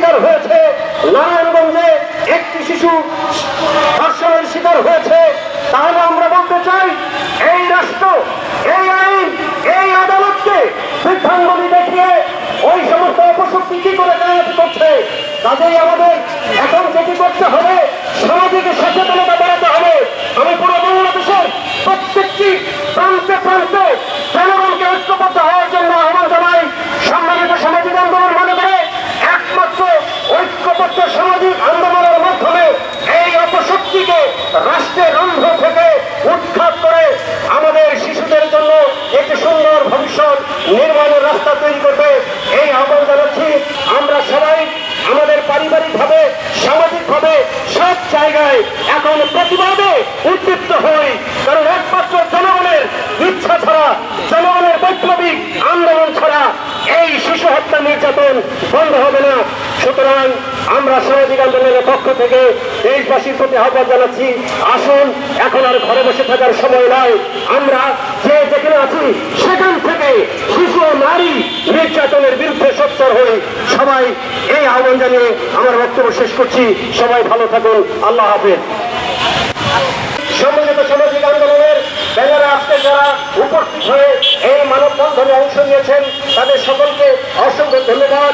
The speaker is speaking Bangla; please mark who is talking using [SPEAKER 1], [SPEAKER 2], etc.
[SPEAKER 1] শিকার হয়েছে, নারায়ণগঞ্জে একটি শিশু ধর্ষণের শিকার হয়েছে, তাহলে আমরা বলতে চাই এই রাষ্ট্র, এই আইন, এই আদালতকে বৃদ্ধাঙ্গুলি দেখিয়ে ওই সমস্ত অপশক্তি কি করে কাজ করছে। কাজেই আমাদের এখন যেটি করতে হবে, সামাজিক সচেতনতা বাড়াতে হবে। আমি পুরো বাংলাদেশের প্রত্যেকটি প্রান্তে প্রান্তে জনগণকে ঐক্যবদ্ধ হওয়ার জন্য আহ্বান জানাই। সম্মিলিত সামাজিক আন্দোলন মনে করে একমাত্র ঐক্যবদ্ধ সামাজিক আন্দোলনের মাধ্যমে এই অপশক্তিকে রাষ্ট্রের রন্ধ্র থেকে উৎখাত করে আমাদের শিশুদের জন্য একটি সুন্দর ভবিষ্যৎ নির্মাণের রাস্তা তৈরি করতে এই আহ্বান জানাচ্ছি। আমরা সবাই আমাদের পারিবারিকভাবে, সামাজিকভাবে সব জায়গায় এখন প্রতিবাদে উদ্দীপ্ত হই, কারণ একমাত্র জনগণের ইচ্ছা ছাড়া, জনগণের বৈপ্লবিক আন্দোলন ছাড়া এই শিশু হত্যা নির্যাতন বন্ধ হবে না। সুতরাং আমরা সামাজিক আন্দোলনের পক্ষ থেকে দেশবাসীর প্রতি আহ্বান জানাচ্ছি, আসুন এখন আর ঘরে বসে থাকার সময় নয়, আমরা যে যেখানে আছি সেখান থেকে শিশু ও নারী নির্যাতনের বিরুদ্ধে সোচ্চার হই। সবাই এই আহ্বান জানিয়ে আমার বক্তব্য শেষ করছি। সবাই ভালো থাকুন। আল্লাহ হাফেজ। সম্মিলিত সামাজিক আন্দোলনের ব্যানারে আজকে যারা উপস্থিত হয়ে এই মানববন্ধনে অংশ নিয়েছেন তাদের সকলকে অসংখ্য ধন্যবাদ।